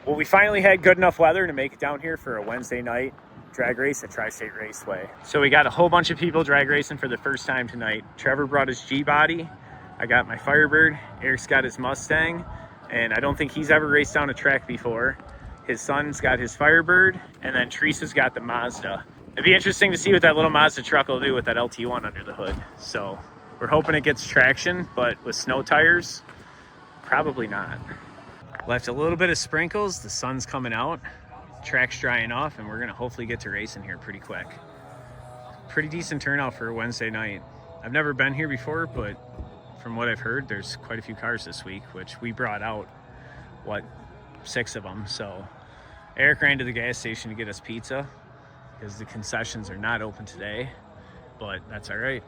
Well, we finally had good enough weather to make it down here for a Wednesday night drag race at Tri-State Raceway. So we got a whole bunch of people drag racing for the first time tonight. Trevor brought his G-Body. I got my Firebird. Eric's got his Mustang. And I don't think he's ever raced down a track before. His son's got his Firebird. And then Teresa's got the Mazda. It'd be interesting to see what that little Mazda truck will do with that LT1 under the hood. So we're hoping it gets traction, but with snow tires, probably not. Left a little bit of sprinkles, the sun's coming out, track's drying off, and we're gonna hopefully get to racing here pretty quick. Pretty decent turnout for a Wednesday night. I've never been here before, but from what I've heard, there's quite a few cars this week, which we brought out, 6 of them. So Eric ran to the gas station to get us pizza because the concessions are not open today, but that's all right.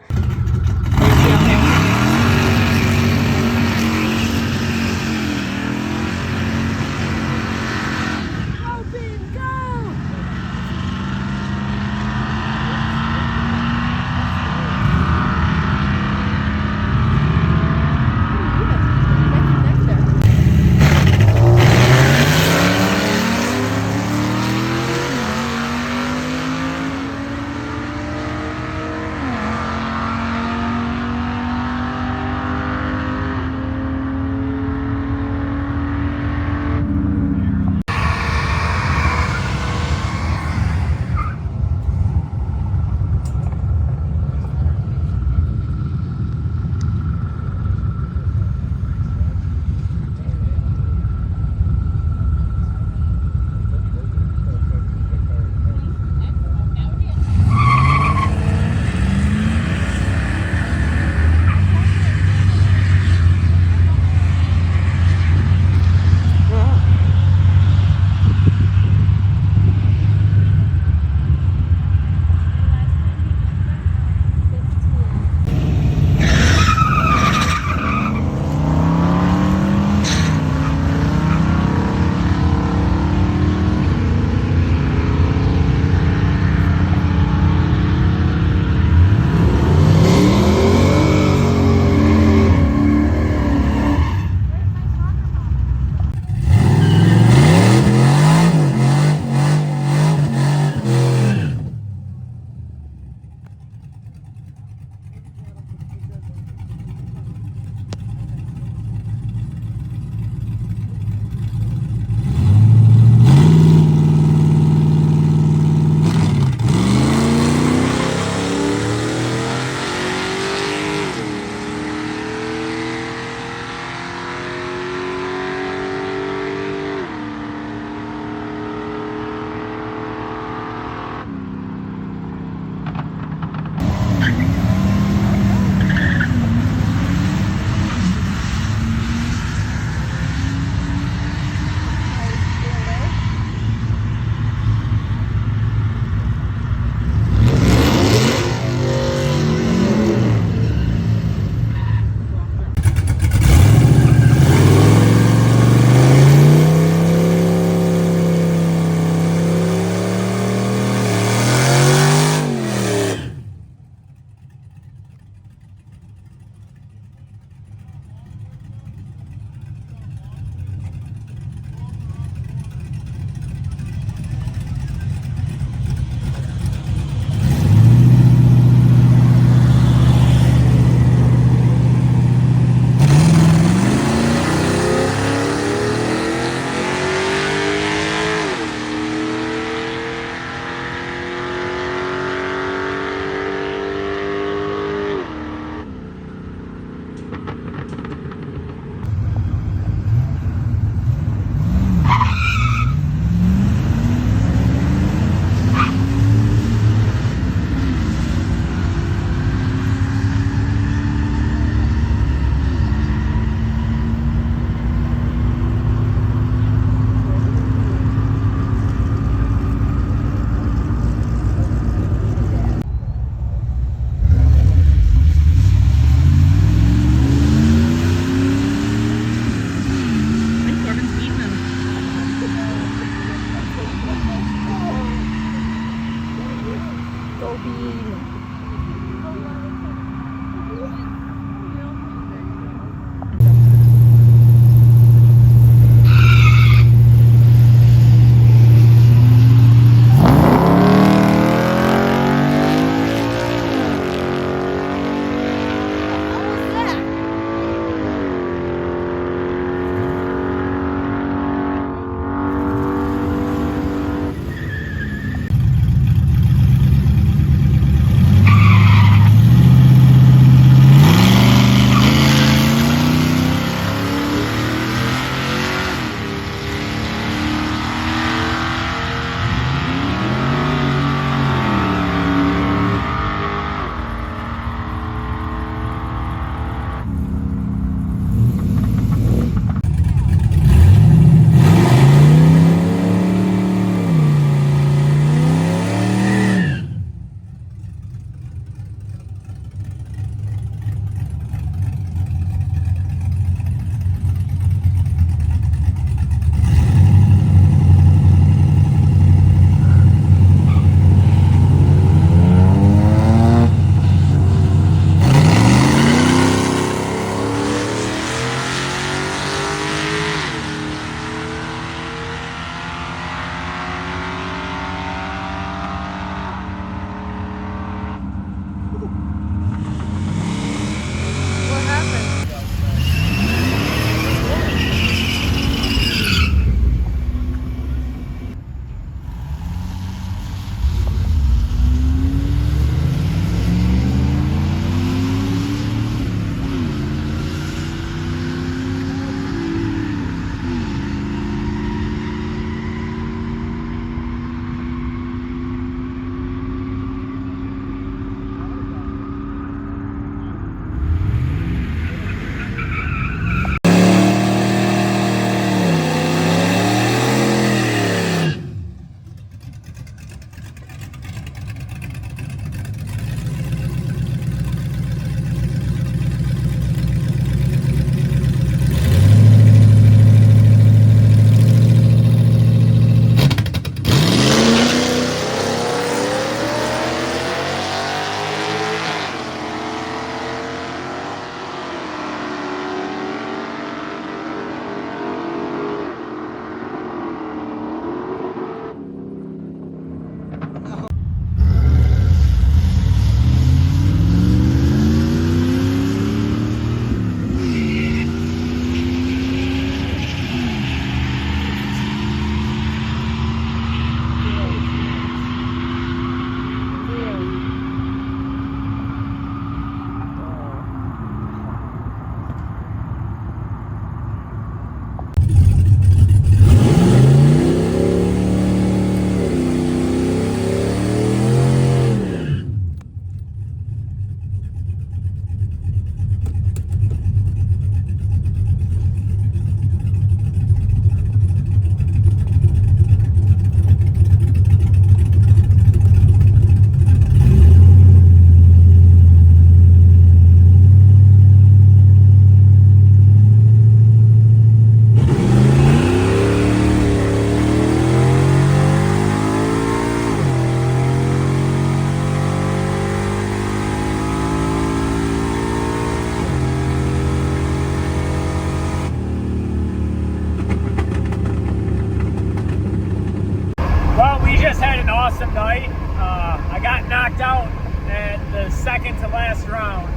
awesome night. I got knocked out at the second to last round.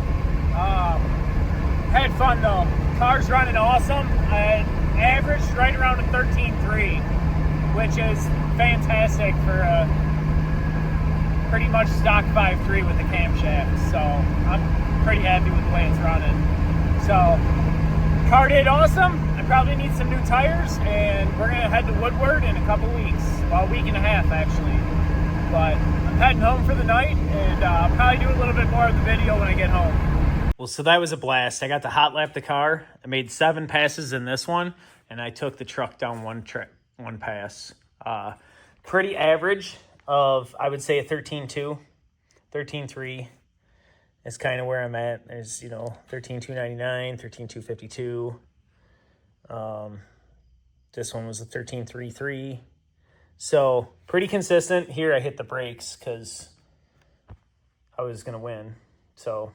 Had fun though. Car's running awesome. I averaged right around a 13.3, which is fantastic for a pretty much stock 5.3 with the camshaft. So I'm pretty happy with the way it's running. So car did awesome. I probably need some new tires, and we're gonna head to Woodward in a couple weeks. Well, a week and a half actually. But I'm heading home for the night, and I'll probably do a little bit more of the video when I get home. Well, so that was a blast. I got to hot lap the car. I made 7 passes in this one, and I took the truck down one pass. Pretty average of, I would say, a 13.2, 13.3 is kind of where I'm at. There's, 13.299, 13.252. This one was a 13.33. So pretty consistent. Here I hit the brakes because I was going to win. So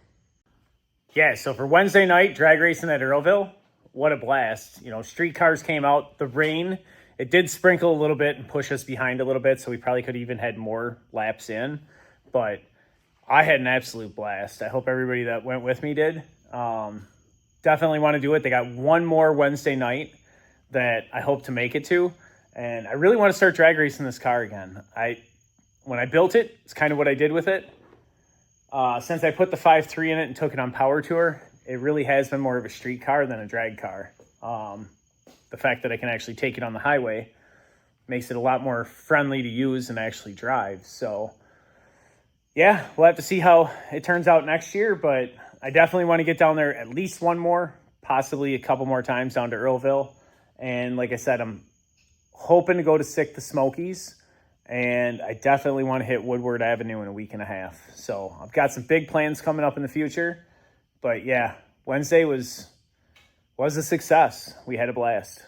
yeah, so for Wednesday night, drag racing at Earlville, what a blast. Street cars came out. The rain, it did sprinkle a little bit and push us behind a little bit, so we probably could have even had more laps in. But I had an absolute blast. I hope everybody that went with me did. Definitely want to do it. They got one more Wednesday night that I hope to make it to. And I really want to start drag racing this car again. When I built it, it's kind of what I did with it. Since I put the 5.3 in it and took it on Power Tour, it really has been more of a street car than a drag car. The fact that I can actually take it on the highway makes it a lot more friendly to use and actually drive. So yeah, we'll have to see how it turns out next year, but I definitely want to get down there at least one more, possibly a couple more times down to Earlville. And like I said, I'm hoping to go to Sick the Smokies, and I definitely want to hit Woodward Avenue in a week and a half. So I've got some big plans coming up in the future. But yeah, Wednesday was a success. We had a blast.